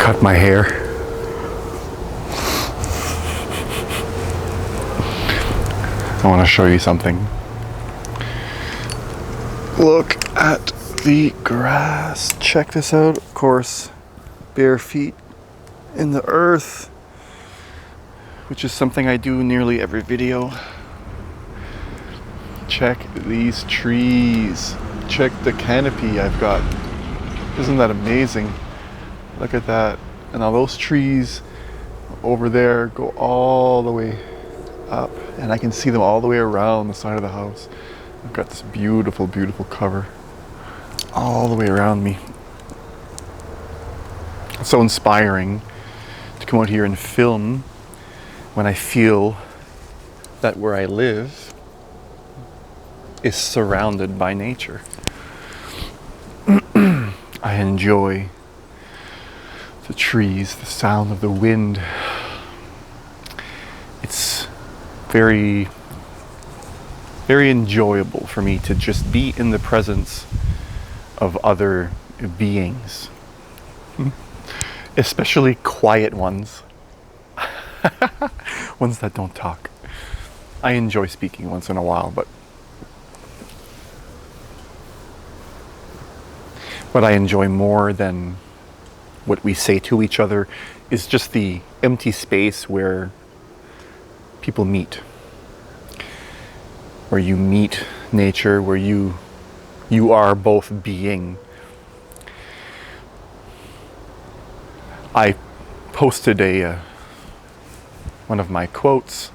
cut my hair. I want to show you something. Look at the grass. Check this out. Of course, bare feet in the earth, which is something I do nearly every video. Check these trees. Check the canopy I've got. Isn't that amazing? Look at that. And now those trees over there go all the way up, and I can see them all the way around the side of the house. I've got this beautiful, beautiful cover all the way around me. It's so inspiring to come out here and film when I feel that where I live is surrounded by nature. I enjoy the trees, the sound of the wind. It's very, very enjoyable for me to just be in the presence of other beings, especially quiet ones, ones that don't talk. I enjoy speaking once in a while, but what I enjoy more than what we say to each other is just the empty space where people meet, where you meet nature, where you are both being. I posted one of my quotes.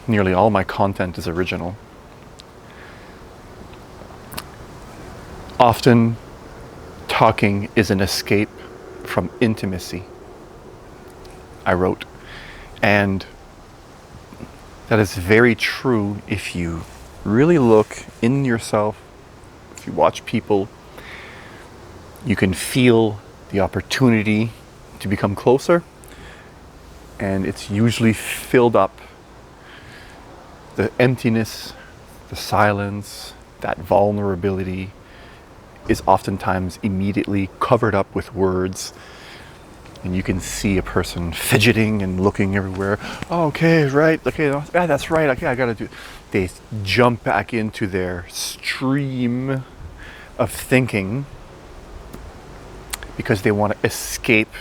Nearly all my content is original. Often, talking is an escape from intimacy, I wrote. And that is very true if you really look in yourself. If you watch people, you can feel the opportunity to become closer, and it's usually filled up. The emptiness, the silence, that vulnerability is oftentimes immediately covered up with words, and you can see a person fidgeting and looking everywhere. Oh, okay, right, okay, yeah, that's right, okay, I gotta do. They jump back into their stream of thinking because they want to escape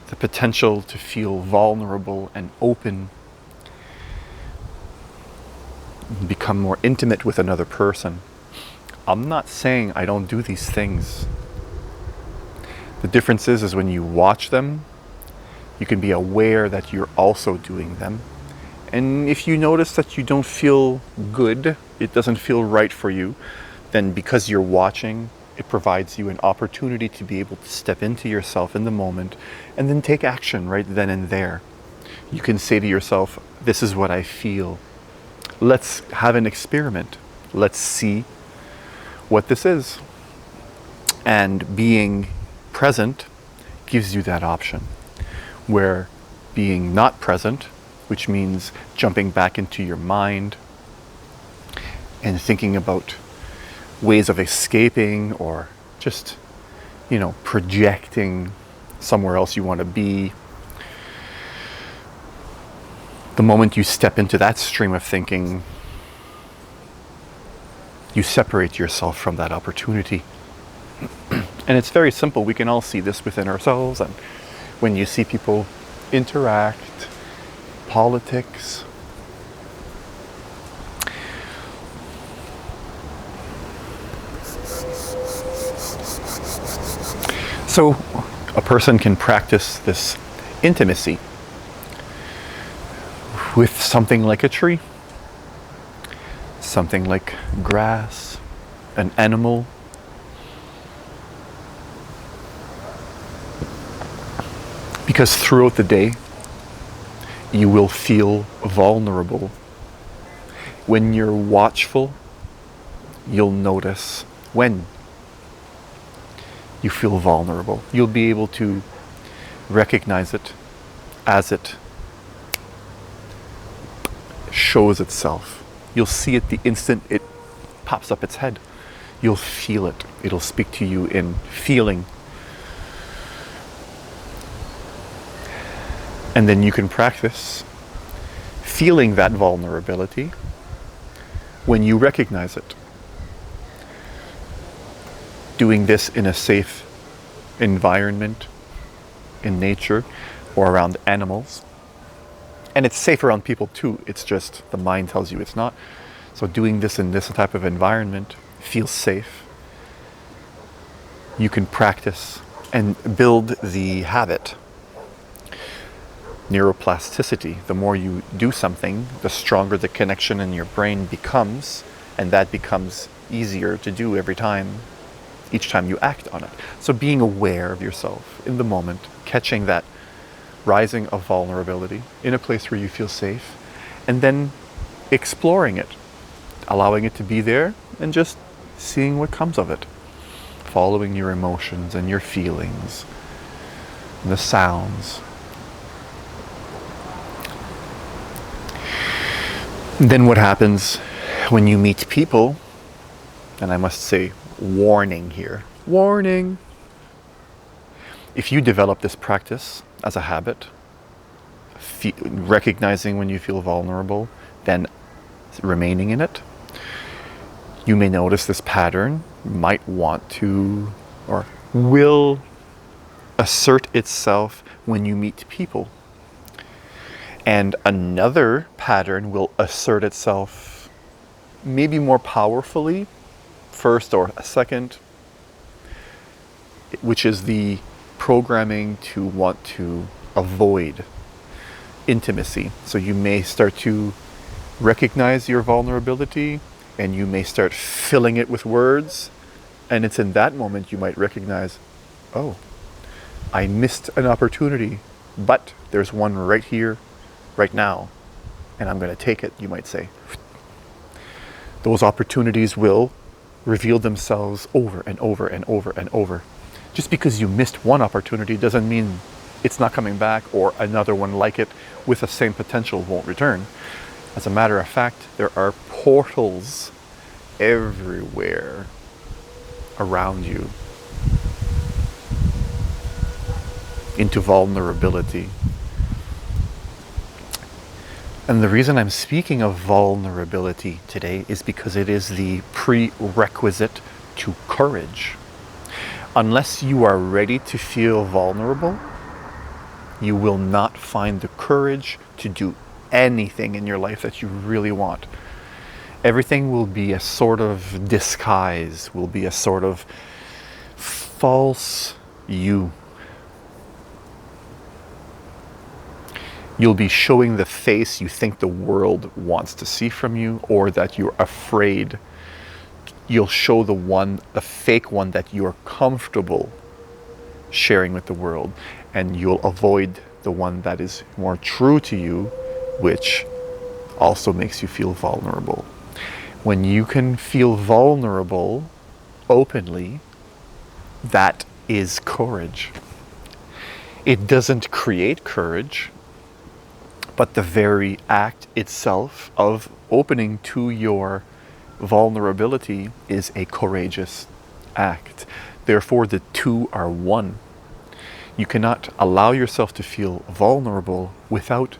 the potential to feel vulnerable and open, and become more intimate with another person. I'm not saying I don't do these things. The difference is when you watch them, you can be aware that you're also doing them. And if you notice that you don't feel good, it doesn't feel right for you, then because you're watching, it provides you an opportunity to be able to step into yourself in the moment and then take action right then and there. You can say to yourself, this is what I feel. Let's have an experiment. Let's see what this is. And being present gives you that option, where being not present, which means jumping back into your mind and thinking about ways of escaping or just, projecting somewhere else you want to be. The moment you step into that stream of thinking, you separate yourself from that opportunity. And it's very simple. We can all see this within ourselves. And when you see people interact, politics, so a person can practice this intimacy with something like a tree, something like grass, an animal. Because throughout the day, you will feel vulnerable. When you're watchful, you'll notice when you feel vulnerable. You'll be able to recognize it as it shows itself. You'll see it the instant it pops up its head. You'll feel it. It'll speak to you in feeling. And then you can practice feeling that vulnerability when you recognize it. Doing this in a safe environment, in nature, or around animals. And it's safe around people too, it's just the mind tells you it's not. So doing this in this type of environment feels safe. You can practice and build the habit. Neuroplasticity, the more you do something, the stronger the connection in your brain becomes, and that becomes easier to do every time, each time you act on it. So being aware of yourself in the moment, catching that rising of vulnerability in a place where you feel safe, and then exploring it, allowing it to be there, and just seeing what comes of it. Following your emotions and your feelings, and the sounds. Then what happens when you meet people, and I must say, warning here, warning. If you develop this practice as a habit, recognizing when you feel vulnerable, then remaining in it, you may notice this pattern might want to or will assert itself when you meet people. And another pattern will assert itself maybe more powerfully, first or second, which is the programming to want to avoid intimacy. So you may start to recognize your vulnerability and you may start filling it with words. And it's in that moment you might recognize, oh, I missed an opportunity, but there's one right here, right now, and I'm going to take it, you might say. Those opportunities will reveal themselves over and over and over and over. Just because you missed one opportunity doesn't mean it's not coming back or another one like it with the same potential won't return. As a matter of fact, there are portals everywhere around you into vulnerability. And the reason I'm speaking of vulnerability today is because it is the prerequisite to courage. Unless you are ready to feel vulnerable, you will not find the courage to do anything in your life that you really want. Everything will be a sort of disguise, will be a sort of false you. You'll be showing the face you think the world wants to see from you, or that you're afraid. You'll show the fake one that you're comfortable sharing with the world, and you'll avoid the one that is more true to you, which also makes you feel vulnerable. When you can feel vulnerable openly, that is courage. It doesn't create courage, but the very act itself of opening to your vulnerability is a courageous act. Therefore, the two are one. You cannot allow yourself to feel vulnerable without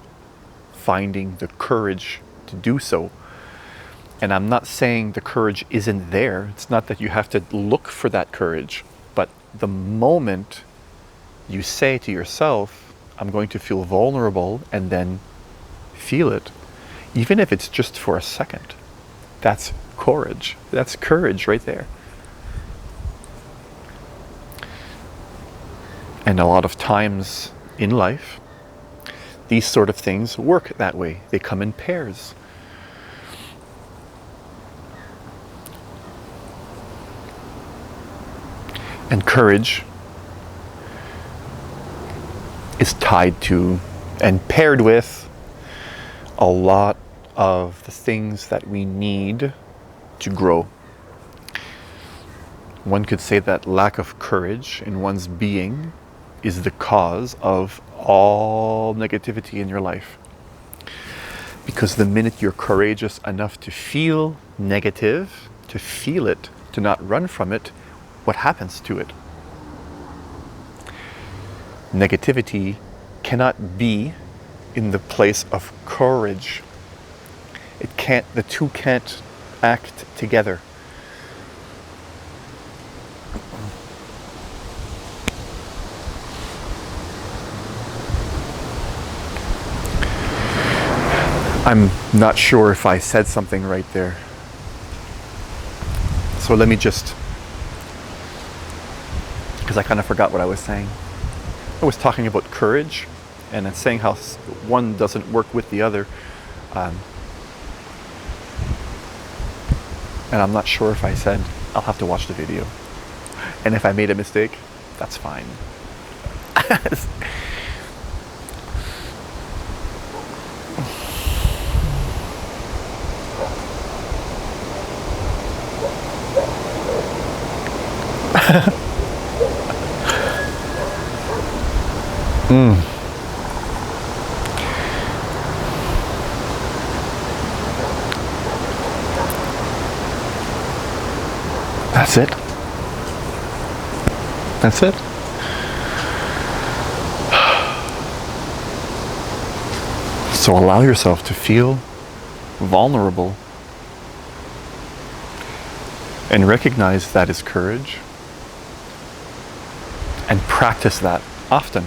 finding the courage to do so. And I'm not saying the courage isn't there. It's not that you have to look for that courage. But the moment you say to yourself, I'm going to feel vulnerable, and then feel it, even if it's just for a second, that's courage. That's courage right there. And a lot of times in life, these sort of things work that way. They come in pairs. And courage is tied to and paired with a lot of the things that we need to grow. One could say that lack of courage in one's being is the cause of all negativity in your life. Because the minute you're courageous enough to feel negative, to feel it, to not run from it, what happens to it? Negativity cannot be in the place of courage. The two can't act together. I'm not sure if I said something right there. So let me just, because I kind of forgot what I was saying. I was talking about courage and then saying how one doesn't work with the other. And I'm not sure if I said, I'll have to watch the video. And if I made a mistake, that's fine. That's it. That's it. So allow yourself to feel vulnerable and recognize that is courage, and practice that often,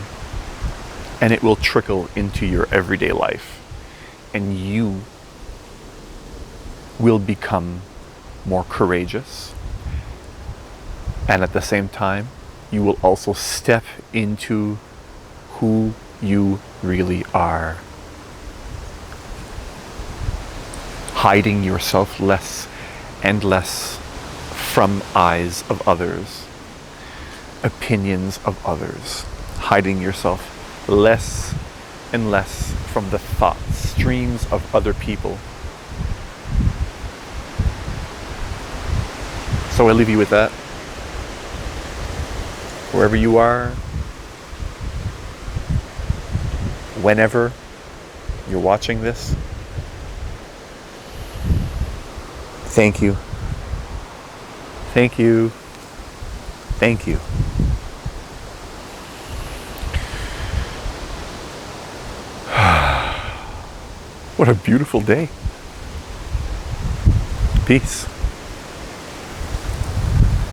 and it will trickle into your everyday life, and you will become more courageous, and at the same time you will also step into who you really are, hiding yourself less and less from eyes of others, opinions of others, hiding yourself less and less from the thought streams of other people. So I leave you with that. Wherever you are, whenever you're watching this, thank you. Thank you. Thank you. What a beautiful day. Peace.